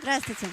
Здравствуйте.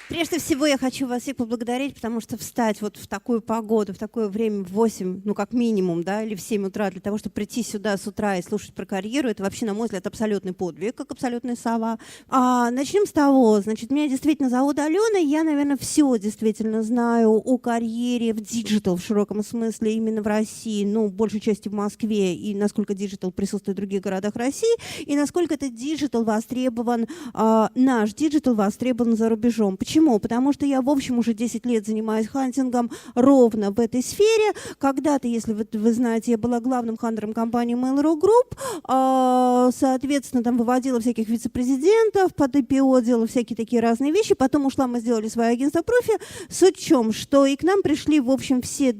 Прежде всего, я хочу вас всех поблагодарить, потому что встать вот в такую погоду, в такое время, в 8, ну как минимум, да, или в 7 утра, для того, чтобы прийти сюда с утра и слушать про карьеру, это вообще, на мой взгляд, абсолютный подвиг, как абсолютная сова. Начнем с того, значит, меня действительно зовут Алена, я, наверное, все действительно знаю о карьере в диджитал в широком смысле именно в России, ну, большей части в Москве, и насколько диджитал присутствует в других городах России, и насколько этот диджитал востребован, наш диджитал востребован за рубежом. Почему? Потому что я, в общем, уже 10 лет занимаюсь хантингом ровно в этой сфере. Когда-то, если вы знаете, я была главным хантером компании Mail.ru Group, соответственно, там выводила всяких вице-президентов под IPO, делала всякие такие разные вещи. Потом ушла, мы сделали свое агентство профи. Суть в чем, что и к нам пришли, в общем, все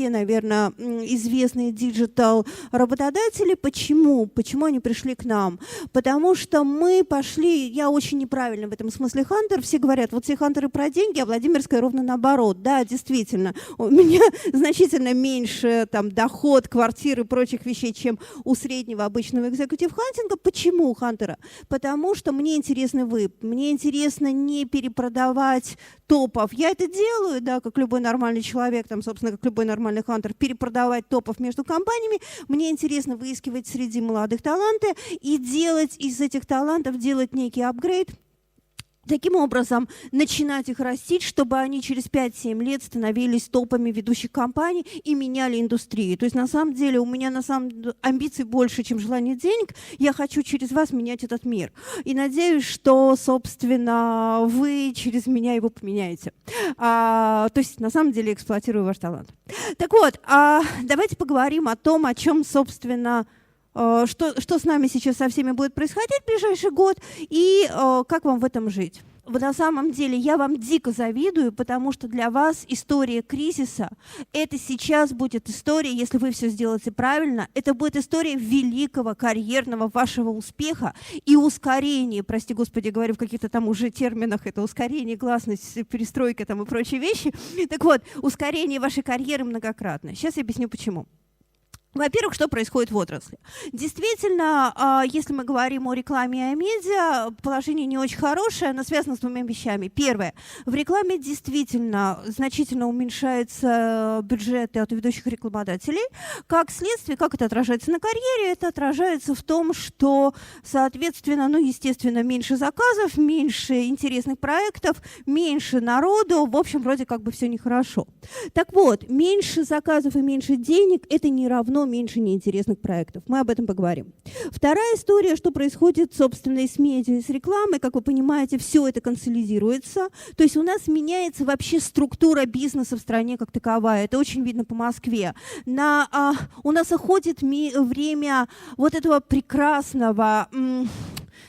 наверное, известные диджитал-работодатели. Почему? Почему они пришли к нам? Потому что мы пошли, я очень неправильно в этом смысле хантер, все говорят, вот все хантеры про деньги, а Владимирская ровно наоборот. Да, действительно, у меня значительно меньше там, доход, квартиры и прочих вещей, чем у среднего обычного экзекутив-хантинга. Почему у хантера? Потому что мне интересны вы. Мне интересно не перепродавать топов. Я это делаю, да, как любой нормальный человек, там, собственно, как любой нормальный хантер, перепродавать топов между компаниями. Мне интересно выискивать среди молодых таланты и делать из этих талантов, делать некий апгрейд. Таким образом, начинать их растить, чтобы они через 5-7 лет становились топами ведущих компаний и меняли индустрию. То есть, на самом деле, у меня амбиций больше, чем желание денег. Я хочу через вас менять этот мир. И надеюсь, что, собственно, вы через меня его поменяете. То есть, на самом деле, эксплуатирую ваш талант. Так вот, давайте поговорим о том, о чем, собственно, что с нами сейчас со всеми будет происходить в ближайший год и как вам в этом жить. На самом деле я вам дико завидую, потому что для вас история кризиса – это сейчас будет история, если вы все сделаете правильно, это будет история великого карьерного вашего успеха и ускорения, прости господи, говорю в каких-то там уже терминах, это ускорение, гласность, перестройка там и прочие вещи. Так вот, ускорение вашей карьеры многократно. Сейчас я объясню почему. Во-первых, что происходит в отрасли? Действительно, если мы говорим о рекламе и о медиа, положение не очень хорошее, оно связано с двумя вещами. Первое. В рекламе действительно значительно уменьшаются бюджеты от ведущих рекламодателей. Как следствие, как это отражается на карьере? Это отражается в том, что, соответственно, ну, естественно, меньше заказов, меньше интересных проектов, меньше народу. В общем, вроде как бы все нехорошо. Так вот, меньше заказов и меньше денег – это не равно меньше неинтересных проектов. Мы об этом поговорим. Вторая история, что происходит, собственно, и с медиа, и с рекламой. Как вы понимаете, все это консолидируется. То есть у нас меняется вообще структура бизнеса в стране как таковая. Это очень видно по Москве. У нас уходит время вот этого прекрасного,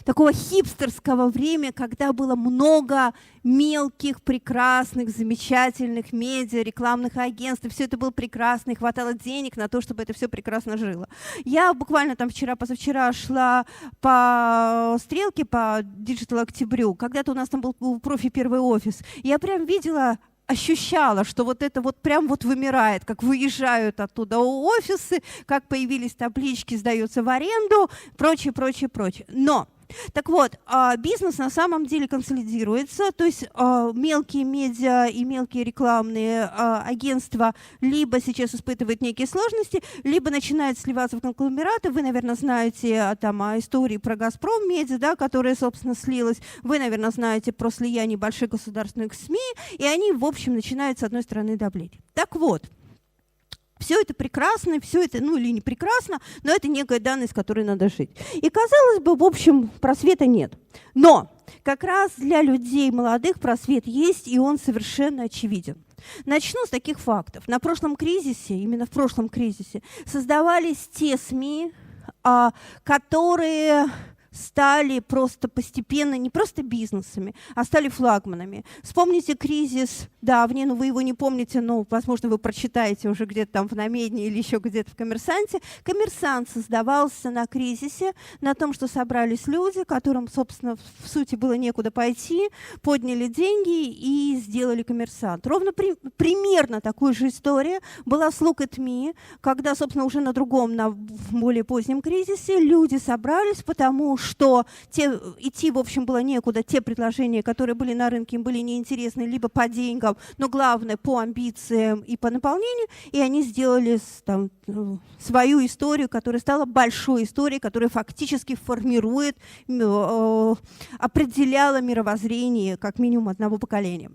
такого хипстерского времени, когда было много мелких, прекрасных, замечательных медиа, рекламных агентств. Все это было прекрасно, и хватало денег на то, чтобы это все прекрасно жило. Я буквально там вчера-позавчера шла по стрелке, по Digital Октябрю. Когда-то у нас там был профи первый офис. Я прям видела, ощущала, что вот это вот прям вот вымирает, как выезжают оттуда офисы, как появились таблички «сдаются в аренду», прочее, прочее, прочее. Но так вот, бизнес на самом деле консолидируется, то есть мелкие медиа и мелкие рекламные агентства либо сейчас испытывают некие сложности, либо начинают сливаться в конгломераты. Вы, наверное, знаете там о истории про «Газпром Медиа», да, которая, собственно, слилась. Вы, наверное, знаете про слияние больших государственных СМИ, и они, в общем, начинают, с одной стороны, давлеть. Так вот, все это прекрасно, все это, ну или не прекрасно, но это некая данность, с которой надо жить. И, казалось бы, в общем, просвета нет. Но как раз для людей молодых просвет есть, и он совершенно очевиден. Начну с таких фактов. На прошлом кризисе, именно в прошлом кризисе, создавались те СМИ, которые стали просто постепенно не просто бизнесами, а стали флагманами. Вспомните кризис давний, вы его не помните, но, возможно, вы прочитаете уже где-то там в «Намедни» или еще где-то в «Коммерсанте». «Коммерсант» создавался на кризисе, на том, что собрались люди, которым, собственно, в сути было некуда пойти, подняли деньги и сделали «Коммерсант». Ровно примерно такая же история была с Look at Me, когда, собственно, уже на другом, на более позднем кризисе люди собрались, потому что идти, в общем, было некуда. Те предложения, которые были на рынке, им были неинтересны либо по деньгам, но главное, по амбициям и по наполнению. И они сделали там свою историю, которая стала большой историей, которая фактически формирует, определяла мировоззрение как минимум одного поколения.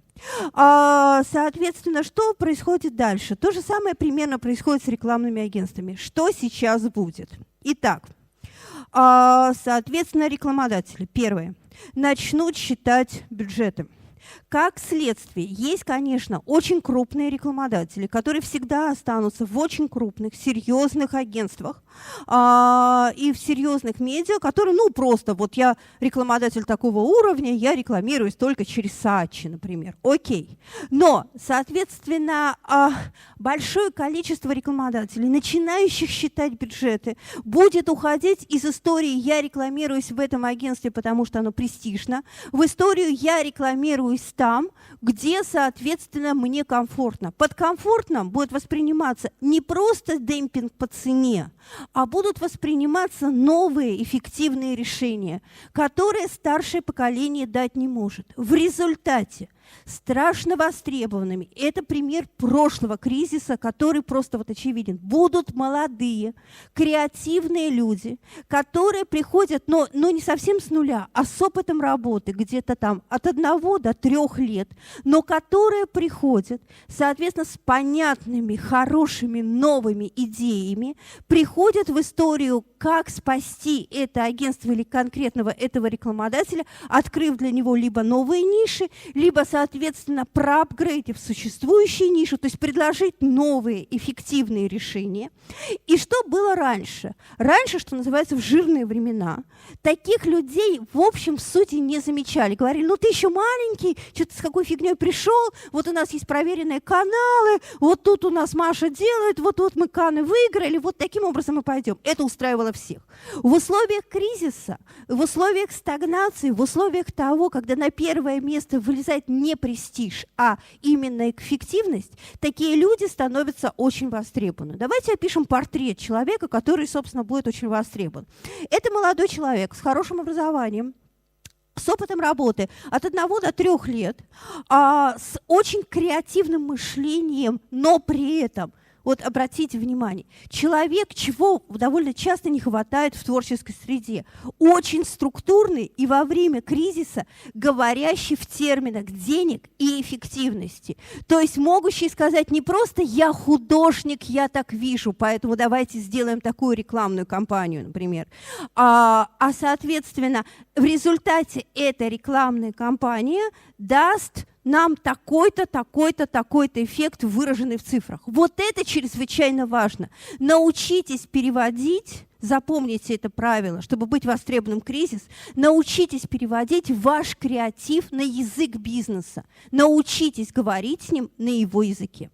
Соответственно, что происходит дальше? То же самое примерно происходит с рекламными агентствами. Что сейчас будет? Итак, соответственно, рекламодатели, первое, начнут считать бюджеты. Как следствие, есть, конечно, очень крупные рекламодатели, которые всегда останутся в очень крупных, серьезных агентствах и в серьезных медиа, которые, просто вот я рекламодатель такого уровня, я рекламируюсь только через Saatchi, например. Окей. Но, соответственно, большое количество рекламодателей, начинающих считать бюджеты, будет уходить из истории «я рекламируюсь в этом агентстве, потому что оно престижно», в историю «я рекламируюсь там, где, соответственно, мне комфортно». Под комфортным будет восприниматься не просто демпинг по цене, а будут восприниматься новые эффективные решения, которые старшее поколение дать не может. В результате страшно востребованными, это пример прошлого кризиса, который просто очевиден, будут молодые, креативные люди, которые приходят, но не совсем с нуля, а с опытом работы, где-то там от 1 до 3 лет, но которые приходят, соответственно, с понятными, хорошими, новыми идеями, приходят в историю, как спасти это агентство или конкретного этого рекламодателя, открыв для него либо новые ниши, либо, соответственно, проапгрейдив существующие ниши, то есть предложить новые эффективные решения. И что было раньше? Раньше, что называется, в жирные времена, таких людей, в общем, в сути не замечали. Говорили, ты еще маленький, что-то с какой фигней пришел, вот у нас есть проверенные каналы, вот тут у нас Маша делает, вот мы Канны выиграли, вот таким образом мы пойдем. Это устраивало всех. В условиях кризиса, в условиях стагнации, в условиях того, когда на первое место вылезает не престиж, а именно эффективность, такие люди становятся очень востребованы. Давайте опишем портрет человека, который, собственно, будет очень востребован. Это молодой человек с хорошим образованием, с опытом работы от 1 до 3 лет, с очень креативным мышлением, но при этом, вот обратите внимание, человек, чего довольно часто не хватает в творческой среде, очень структурный и во время кризиса говорящий в терминах денег и эффективности. То есть могущий сказать не просто «я художник, я так вижу, поэтому давайте сделаем такую рекламную кампанию», например, соответственно, в результате эта рекламная кампания даст нам такой-то, такой-то, такой-то эффект, выраженный в цифрах. Вот это чрезвычайно важно. Научитесь переводить, запомните это правило, чтобы быть востребованным в кризис, научитесь переводить ваш креатив на язык бизнеса. Научитесь говорить с ним на его языке.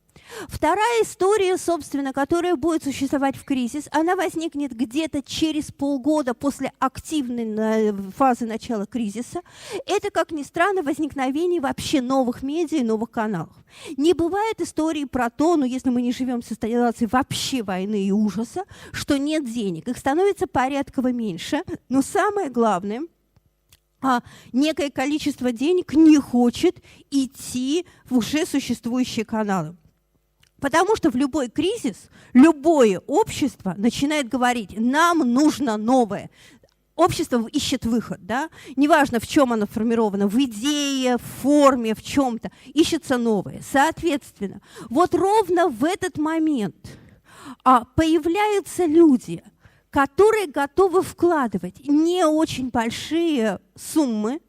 Вторая история, собственно, которая будет существовать в кризис, она возникнет где-то через полгода после активной фазы начала кризиса. Это, как ни странно, возникновение вообще новых медиа и новых каналов. Не бывает истории про то, если мы не живем в ситуации вообще войны и ужаса, что нет денег. Их становится порядково меньше, но самое главное – некое количество денег не хочет идти в уже существующие каналы. Потому что в любой кризис, любое общество начинает говорить, нам нужно новое. Общество ищет выход, да? Неважно, в чем оно формировано, в идее, в форме, в чем-то, ищется новое. Соответственно, вот ровно в этот момент появляются люди, которые готовы вкладывать не очень большие суммы,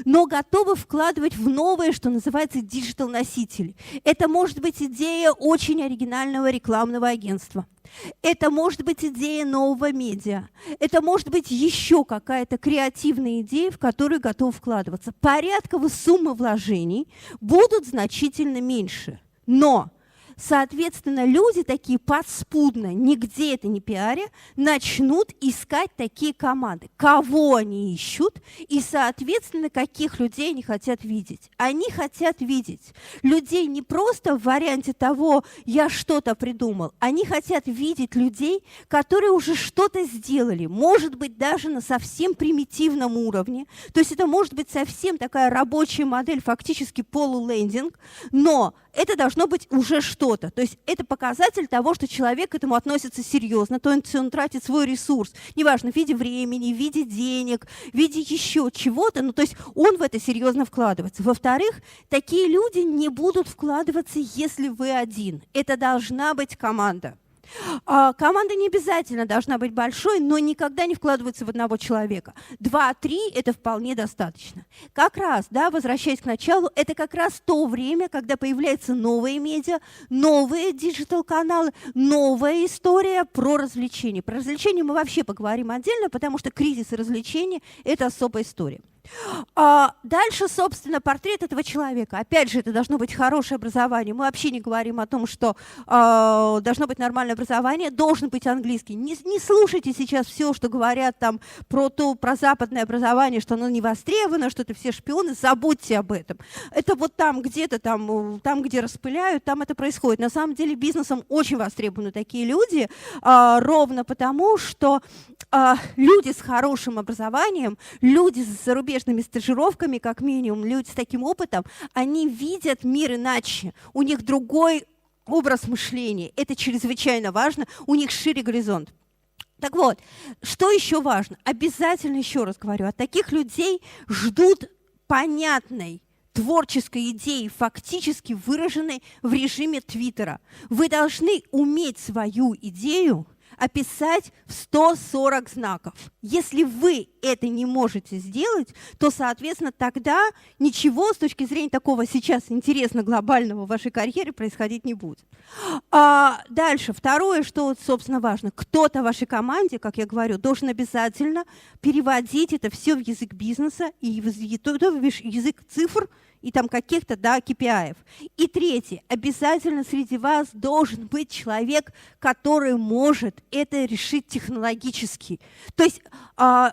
но готовы вкладывать в новое, что называется диджитал-носители. Это может быть идея очень оригинального рекламного агентства. Это может быть идея нового медиа. Это может быть еще какая-то креативная идея, в которую готов вкладываться. Порядковые суммы вложений будут значительно меньше. Но, соответственно, люди такие подспудно, нигде это не пиаря, начнут искать такие команды. Кого они ищут и, соответственно, каких людей они хотят видеть. Они хотят видеть людей не просто в варианте того «я что-то придумал», они хотят видеть людей, которые уже что-то сделали, может быть, даже на совсем примитивном уровне. То есть это может быть совсем такая рабочая модель, фактически полулендинг, но это должно быть уже что-то. То есть это показатель того, что человек к этому относится серьезно, то есть он тратит свой ресурс, неважно, в виде времени, в виде денег, в виде еще чего-то, ну то есть он в это серьезно вкладывается. Во-вторых, такие люди не будут вкладываться, если вы один. Это должна быть команда. Команда не обязательно должна быть большой, но никогда не вкладывается в одного человека. 2-3 – это вполне достаточно. Как раз, да, возвращаясь к началу, это как раз то время, когда появляются новые медиа, новые диджитал-каналы, новая история про развлечения. Про развлечения мы вообще поговорим отдельно, потому что кризис и развлечения – это особая история. Дальше, собственно, портрет этого человека. Опять же, это должно быть хорошее образование. Мы вообще не говорим о том, что должно быть нормальное образование, должен быть английский. Не слушайте сейчас все, что говорят там про западное образование, что оно не востребовано, что это все шпионы. Забудьте об этом. Это вот там где-то, там, где распыляют, там это происходит. На самом деле бизнесом очень востребованы такие люди, ровно потому, что люди с хорошим образованием, люди с зарубежными стажировками, как минимум, люди с таким опытом, они видят мир иначе. У них другой образ мышления. Это чрезвычайно важно. У них шире горизонт. Так вот, что еще важно? Обязательно, еще раз говорю, от таких людей ждут понятной творческой идеи, фактически выраженной в режиме Твиттера. Вы должны уметь свою идею описать в 140 знаков. Если вы это не можете сделать, то, соответственно, тогда ничего с точки зрения такого сейчас интересно глобального в вашей карьере происходить не будет. Дальше, второе, что, собственно, важно. Кто-то в вашей команде, как я говорю, должен обязательно переводить это все в язык бизнеса и в язык цифр, и там каких-то, да, KPI. И третье, обязательно среди вас должен быть человек, который может это решить технологически. То есть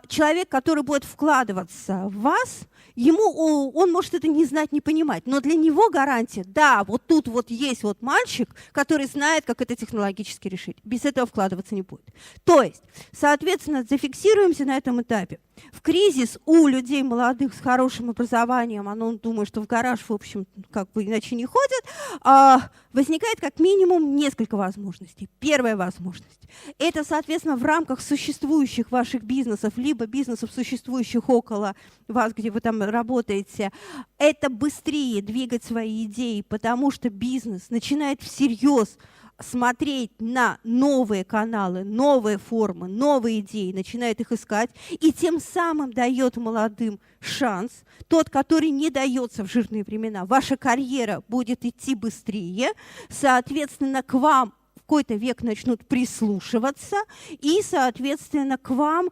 человек, который будет вкладываться в вас, он может это не знать, не понимать, но для него гарантия, да, вот тут вот есть вот мальчик, который знает, как это технологически решить. Без этого вкладываться не будет. То есть, соответственно, зафиксируемся на этом этапе. В кризис у людей молодых с хорошим образованием, думаю, что в гараж, в общем, как бы иначе не ходят, возникает как минимум несколько возможностей. Первая возможность – это, соответственно, в рамках существующих ваших бизнесов, либо бизнесов, существующих около вас, где вы там работаете, это быстрее двигать свои идеи, потому что бизнес начинает всерьез смотреть на новые каналы, новые формы, новые идеи, начинает их искать, и тем самым дает молодым шанс, тот, который не дается в жирные времена. Ваша карьера будет идти быстрее, соответственно, к вам в какой-то век начнут прислушиваться, и, соответственно, к вам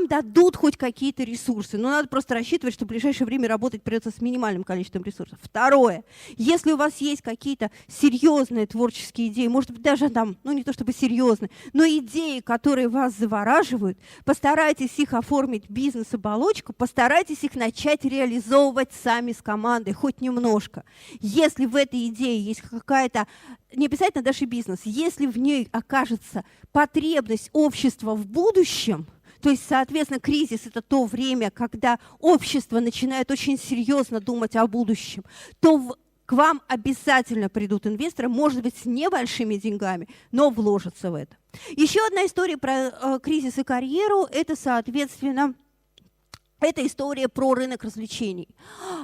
дадут хоть какие-то ресурсы. Но надо просто рассчитывать, что в ближайшее время работать придется с минимальным количеством ресурсов. Второе. Если у вас есть какие-то серьезные творческие идеи, может быть, даже там, не то чтобы серьезные, но идеи, которые вас завораживают, постарайтесь их оформить в бизнес-оболочку, постарайтесь их начать реализовывать сами с командой, хоть немножко. Если в этой идее есть какая-то, не обязательно даже бизнес, если в ней окажется потребность общества в будущем, то есть, соответственно, кризис – это то время, когда общество начинает очень серьезно думать о будущем, то к вам обязательно придут инвесторы, может быть, с небольшими деньгами, но вложатся в это. Еще одна история про кризис и карьеру – это, соответственно, Это история про рынок развлечений.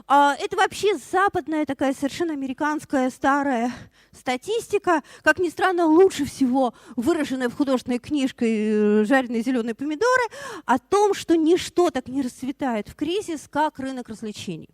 Это вообще западная такая совершенно американская старая статистика, как ни странно, лучше всего выраженная в художественной книжке «Жареные зеленые помидоры» о том, что ничто так не расцветает в кризис, как рынок развлечений.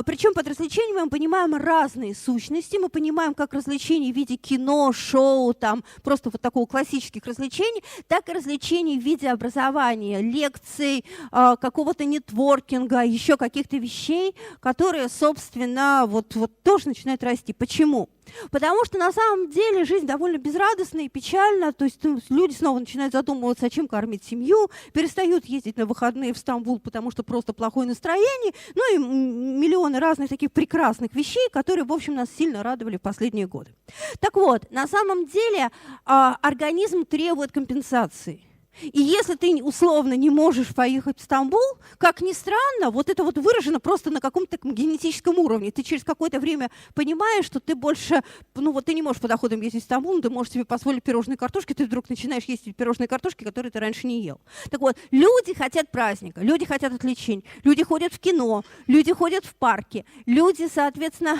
Причем под развлечениями мы понимаем разные сущности. Мы понимаем как развлечения в виде кино, шоу, там, просто вот такого классических развлечений, так и развлечений в виде образования, лекций, какого-то нетворкинга, еще каких-то вещей, которые, собственно, вот тоже начинают расти. Почему? Потому что на самом деле жизнь довольно безрадостная и печальна, то есть люди снова начинают задумываться, а чем кормить семью, перестают ездить на выходные в Стамбул, потому что просто плохое настроение, ну и миллионы разных таких прекрасных вещей, которые, в общем, нас сильно радовали в последние годы. Так вот, на самом деле организм требует компенсации. И если ты условно не можешь поехать в Стамбул, как ни странно, вот это вот выражено просто на каком-то генетическом уровне. Ты через какое-то время понимаешь, что ты больше, ну вот ты не можешь по доходам ездить в Стамбул, но ты можешь себе позволить пирожные картошки, ты вдруг начинаешь есть пирожные картошки, которые ты раньше не ел. Так вот, люди хотят праздника, люди хотят отвлечений, люди ходят в кино, люди ходят в парки, люди, соответственно,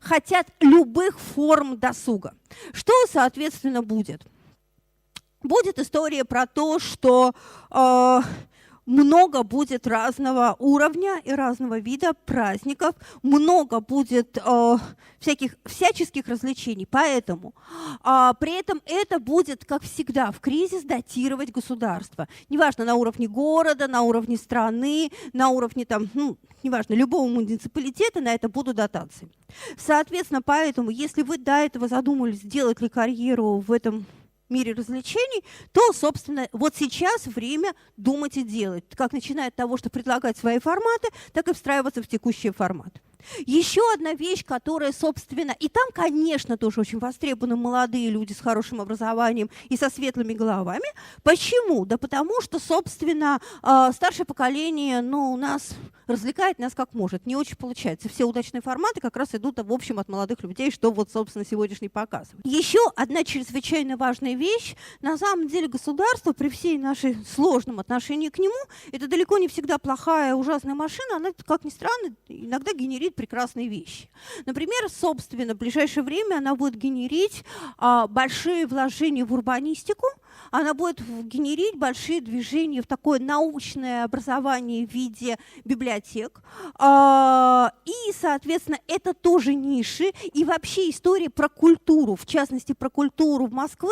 хотят любых форм досуга. Что, соответственно, будет? Будет история про то, что много будет разного уровня и разного вида праздников, много будет всяческих развлечений. Поэтому при этом это будет, как всегда, в кризис датировать государство. Неважно, на уровне города, на уровне страны, на уровне там, неважно, любого муниципалитета, на это будут дотации. Соответственно, поэтому, если вы до этого задумались, сделать ли карьеру в этом мире развлечений, то, собственно, вот сейчас время думать и делать, как начиная от того, что предлагать свои форматы, так и встраиваться в текущие форматы. Еще одна вещь, которая, собственно, и там, конечно, тоже очень востребованы молодые люди с хорошим образованием и со светлыми головами. Почему? Да потому что, собственно, старшее поколение, у нас развлекает нас как может. Не очень получается. Все удачные форматы как раз идут, в общем, от молодых людей, что вот, собственно, сегодняшний показывает. Еще одна чрезвычайно важная вещь. На самом деле государство, при всей нашей сложном отношении к нему, это далеко не всегда плохая, ужасная машина. Она, как ни странно, иногда генерит прекрасные вещи. Например, собственно, в ближайшее время она будет генерить большие вложения в урбанистику, она будет генерить большие движения в такое научное образование в виде библиотек. И, соответственно, это тоже ниши. И вообще история про культуру, в частности, про культуру в Москве,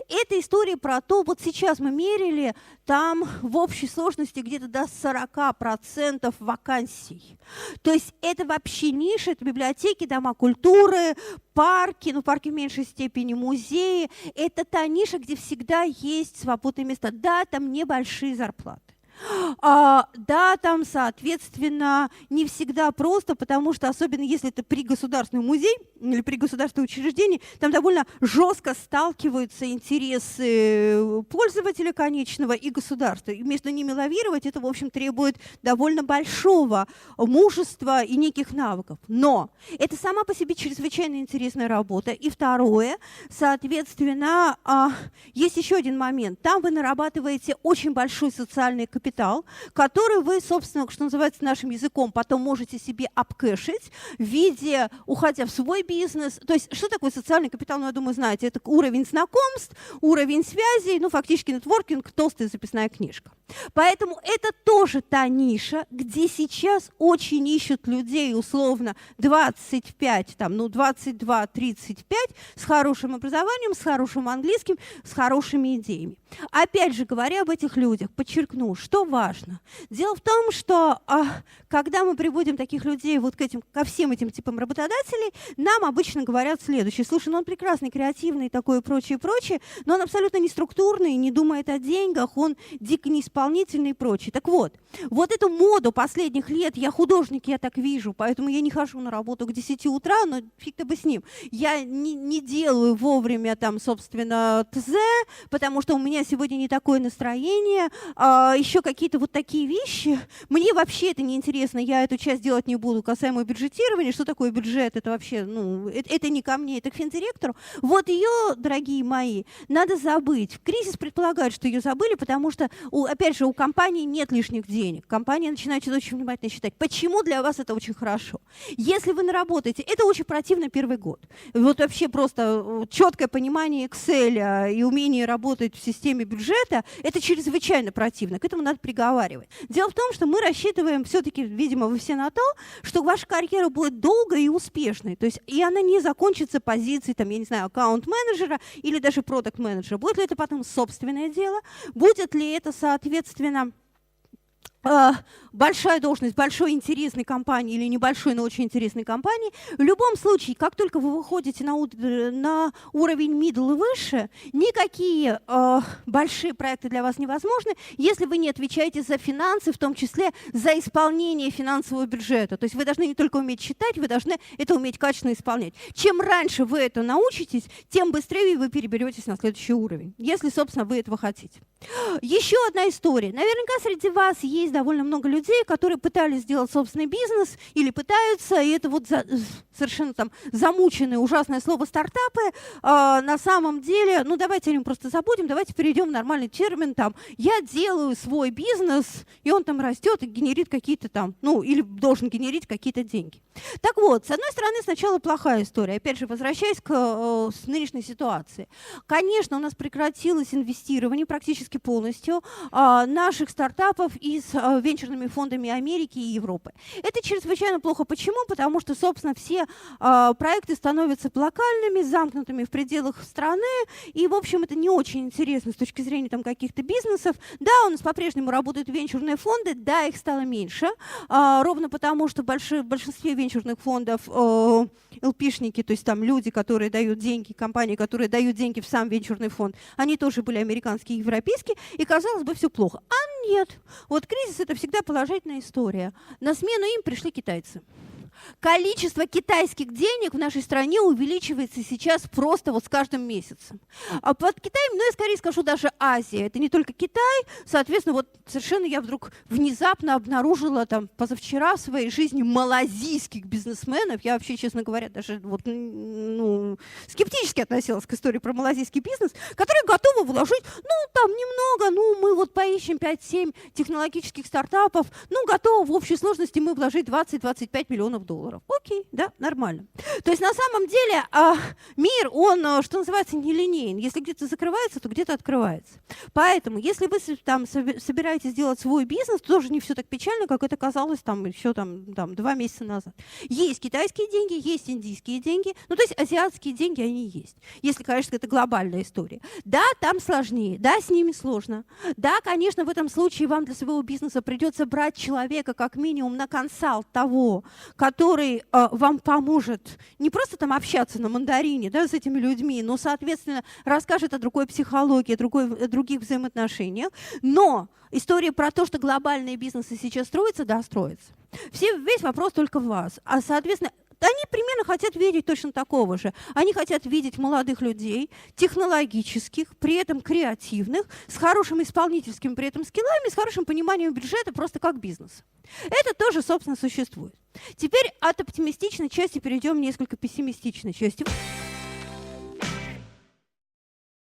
это история про то, вот сейчас мы мерили, там в общей сложности где-то до 40% вакансий. То есть это вообще ниша, это библиотеки, дома культуры, парки, парки в меньшей степени, музеи. Это та ниша, где всегда есть свободные места. Да, там небольшие зарплаты. Да, там, соответственно, не всегда просто, потому что, особенно если это при государственном музее или при государственном учреждении, там довольно жестко сталкиваются интересы пользователя конечного и государства. И между ними лавировать, это, в общем, требует довольно большого мужества и неких навыков. Но это сама по себе чрезвычайно интересная работа. И второе, соответственно, есть еще один момент. Там вы нарабатываете очень большой социальный капитал, который вы, собственно, что называется нашим языком, потом можете себе обкэшить в виде, уходя в свой бизнес. То есть что такое социальный капитал, я думаю, знаете, это уровень знакомств, уровень связей, фактически нетворкинг, толстая записная книжка. Поэтому это тоже та ниша, где сейчас очень ищут людей, условно, 25, 22-35, с хорошим образованием, с хорошим английским, с хорошими идеями. Опять же, говоря об этих людях, подчеркну, что важно. Дело в том, что когда мы приводим таких людей вот ко всем этим типам работодателей, нам обычно говорят следующее. Слушай, он прекрасный, креативный, такое и прочее, но он абсолютно не структурный, не думает о деньгах, он дико неисполнительный и прочее. Так вот эту моду последних лет, я художник, я так вижу, поэтому я не хожу на работу к 10 утра, но фиг-то бы с ним. Я не делаю вовремя собственно, ТЗ, потому что у меня сегодня не такое настроение, еще какие-то вот такие вещи. Мне вообще это не интересно, я эту часть делать не буду, касаемо бюджетирования. Что такое бюджет? Это вообще, это не ко мне, это к финдиректору. Вот ее, дорогие мои, надо забыть. Кризис предполагает, что ее забыли, потому что, опять опять же, у компании нет лишних денег. Компания начинает очень внимательно считать, почему для вас это очень хорошо. Если вы наработаете, это очень противно первый год. Вот вообще просто четкое понимание Excel и умение работать в системе бюджета, это чрезвычайно противно, к этому надо приговаривать. Дело в том, что мы рассчитываем все-таки, видимо, вы все на то, что ваша карьера будет долгой и успешной, то есть и она не закончится позицией, там, я не знаю, аккаунт-менеджера или даже продакт-менеджера. Будет ли это потом собственное дело, будет ли это, соответственно, большая должность большой интересной компании или небольшой, но очень интересной компании. В любом случае, как только вы выходите на уровень middle и выше, никакие большие проекты для вас невозможны, если вы не отвечаете за финансы, в том числе за исполнение финансового бюджета. То есть вы должны не только уметь считать, вы должны это уметь качественно исполнять. Чем раньше вы это научитесь, тем быстрее вы переберетесь на следующий уровень, если, собственно, вы этого хотите. Еще одна история. Наверняка среди вас есть довольно много людей, которые пытались сделать собственный бизнес или пытаются, и это вот совершенно там замученное ужасное слово стартапы. На самом деле, ну давайте о нем просто забудем, давайте перейдем в нормальный термин, там, я делаю свой бизнес, и он там растет и генерит какие-то там, ну или должен генерить какие-то деньги. Так вот, с одной стороны, сначала плохая история, опять же, возвращаясь к нынешней ситуации. Конечно, у нас прекратилось инвестирование практически полностью наших стартапов и с венчурными фондами Америки и Европы. Это чрезвычайно плохо. Почему? Потому что, собственно, все проекты становятся локальными, замкнутыми в пределах страны, и, в общем, это не очень интересно с точки зрения там каких-то бизнесов. Да, у нас по-прежнему работают венчурные фонды, да, их стало меньше, ровно потому, что в большинстве венчурных фондов ЛПшники, то есть там люди, которые дают деньги, компании, которые дают деньги в сам венчурный фонд, они тоже были американские и европейские, и, казалось бы, все плохо. А нет. Вот кризис — это всегда положительная история. На смену им пришли китайцы. Количество китайских денег в нашей стране увеличивается сейчас просто вот с каждым месяцем. А под Китаем, ну я скорее скажу даже Азия. Это не только Китай. Соответственно, вот совершенно я вдруг внезапно обнаружила там позавчера в своей жизни малазийских бизнесменов. Я вообще, честно говоря, даже вот, ну, скептически относилась к истории про малазийский бизнес, которые готовы вложить, ну там немного, ну мы вот поищем 5-7 технологических стартапов, ну готовы в общей сложности мы вложить 20-25 миллионов долларов. Окей, да, нормально. То есть на самом деле мир, он, что называется, нелинейен. Если где-то закрывается, то где-то открывается. Поэтому, если вы там собираетесь делать свой бизнес, то тоже не все так печально, как это казалось там еще там 2 месяца назад. Есть китайские деньги, есть индийские деньги, ну то есть азиатские деньги, они есть. Если, конечно, это глобальная история. Да, там сложнее, да, с ними сложно. Да, конечно, в этом случае вам для своего бизнеса придется брать человека как минимум на консалт того, который вам поможет не просто там общаться на мандарине, да, с этими людьми, но, соответственно, расскажет о другой психологии, о других взаимоотношениях. Но история про то, что глобальные бизнесы сейчас строятся, да, строятся. Весь вопрос только в вас. А, соответственно, они примерно хотят видеть точно такого же. Они хотят видеть молодых людей, технологических, при этом креативных, с хорошим исполнительским при этом скиллами, с хорошим пониманием бюджета просто как бизнес. Это тоже, собственно, существует. Теперь от оптимистичной части перейдем к несколько пессимистичной части.